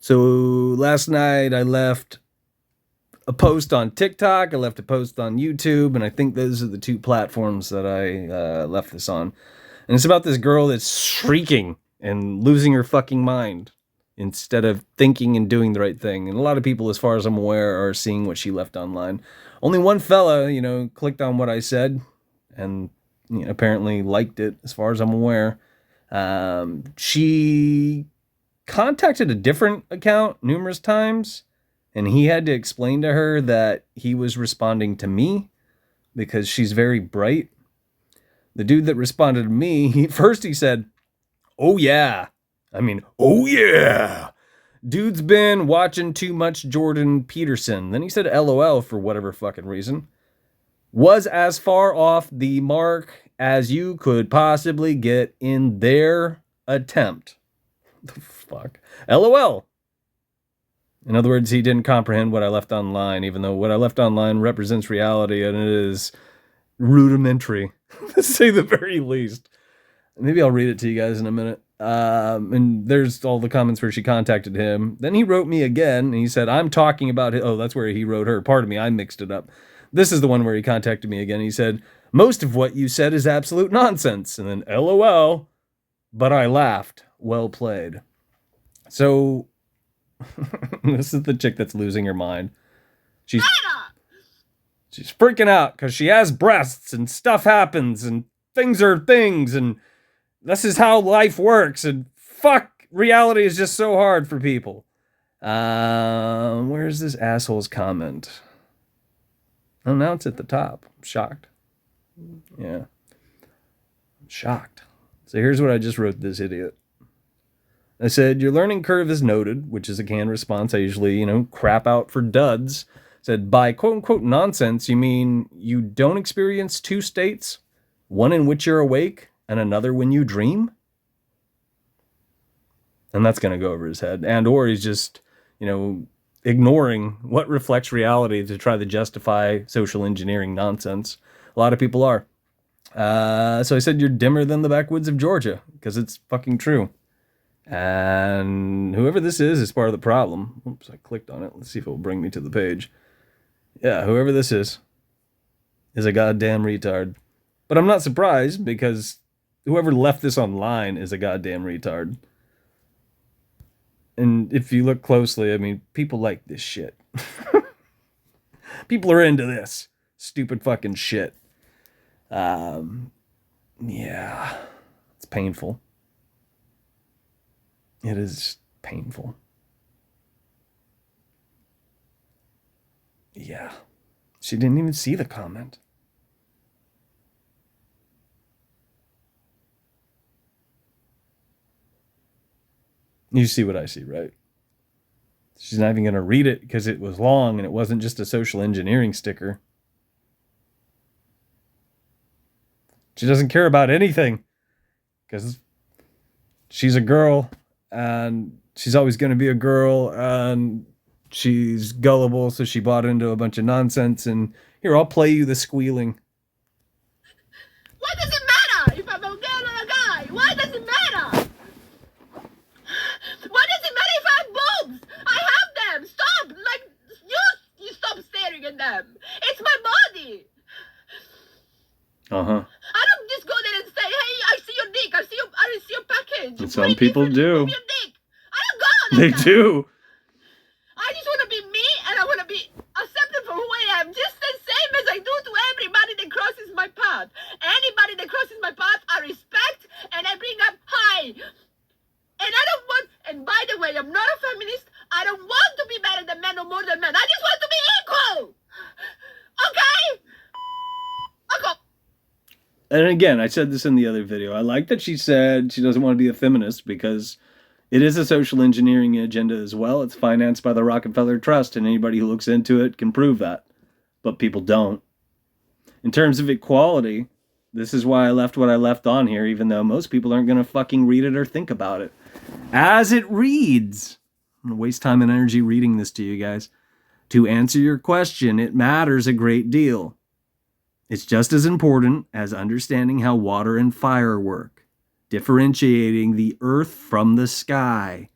So last night I left a post on TikTok, I left a post on YouTube, and I think those are the two platforms that I left this on. And it's about this girl that's shrieking and losing her fucking mind instead of thinking and doing the right thing. And a lot of people, as far as I'm aware, are seeing what she left online. Only one fella, clicked on what I said and apparently liked it, as far as I'm aware. She contacted a different account numerous times, and he had to explain to her that he was responding to me because she's very bright. The dude that responded to me, he said, "Oh yeah." Oh yeah. Dude's been watching too much Jordan Peterson. Then he said LOL for whatever fucking reason. Was as far off the mark as you could possibly get in their attempt. The fuck? LOL. In other words, he didn't comprehend what I left online, even though what I left online represents reality and it is rudimentary, to say the very least. Maybe I'll read it to you guys in a minute. And there's all the comments where she contacted him. Then he wrote me again, and he said, I'm talking about it. Oh, that's where he wrote her. Pardon me, I mixed it up. This is the one where he contacted me again. He said, most of what you said is absolute nonsense. And then LOL, but I laughed. Well played. So, this is the chick that's losing her mind. She's freaking out because she has breasts and stuff happens and things are things and this is how life works, and fuck, reality is just so hard for people. Where's this asshole's comment? Oh, now it's at the top. I'm shocked. Yeah. I'm shocked. So here's what I just wrote to this idiot. I said, your learning curve is noted, which is a canned response. I usually, crap out for duds. I said, by quote-unquote nonsense, you mean you don't experience two states? One in which you're awake, and another when you dream? And that's going to go over his head. And or he's just, ignoring what reflects reality to try to justify social engineering nonsense. A lot of people are. So I said, you're dimmer than the backwoods of Georgia, because it's fucking true. And whoever this is part of the problem. Oops, I clicked on it. Let's see if it will bring me to the page. Yeah, whoever this is a goddamn retard. But I'm not surprised, because whoever left this online is a goddamn retard. And if you look closely, people like this shit. People are into this stupid fucking shit. Yeah, it's painful. It is painful. Yeah, she didn't even see the comment. You see what I see, right? She's not even going to read it because it was long and it wasn't just a social engineering sticker. She doesn't care about anything because she's a girl and she's always going to be a girl and she's gullible, so she bought into a bunch of nonsense. And here, I'll play you the squealing. What does it matter if I'm a girl or a guy? Why does it matter? What does it matter if I have boobs? I have them. Stop. You stop staring at them. It's my body. Uh-huh. I don't just go there and say, hey, I see your dick. I see your package. And some people do. Move your dick. I don't go like They do. I just want to be me, and I want to be accepted for who I am, just the same as I do to everybody that crosses my path. Anybody that crosses my path, I respect, and I bring up high. And I don't want, and by the way, I'm not a feminist. I don't want to be better than men or more than men. I just want to be equal. Okay? Okay. And again, I said this in the other video. I like that she said she doesn't want to be a feminist because it is a social engineering agenda as well. It's financed by the Rockefeller Trust, and anybody who looks into it can prove that. But people don't. In terms of equality, this is why I left what I left on here, even though most people aren't going to fucking read it or think about it. As it reads, I'm going to waste time and energy reading this to you guys. To answer your question, it matters a great deal. It's just as important as understanding how water and fire work, differentiating the earth from the sky.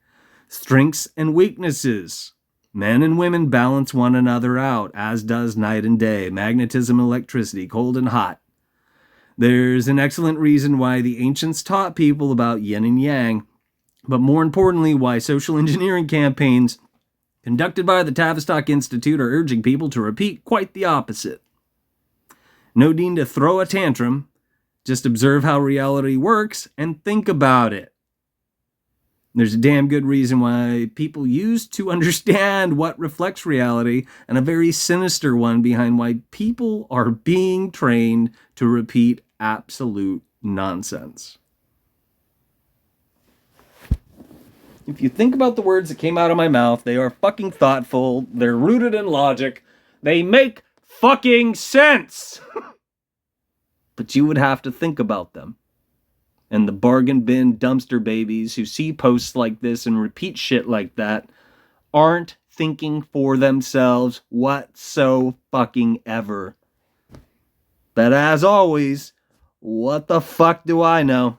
Strengths and weaknesses. Men and women balance one another out, as does night and day, magnetism and electricity, cold and hot. There's an excellent reason why the ancients taught people about yin and yang, but more importantly, why social engineering campaigns conducted by the Tavistock Institute are urging people to repeat quite the opposite. No need to throw a tantrum, just observe how reality works and think about it. There's a damn good reason why people used to understand what reflects reality, and a very sinister one behind why people are being trained to repeat absolute nonsense. If you think about the words that came out of my mouth, they are fucking thoughtful, they're rooted in logic, they make fucking sense! But you would have to think about them. And the bargain bin dumpster babies who see posts like this and repeat shit like that aren't thinking for themselves whatso-fucking-ever. But as always, what the fuck do I know?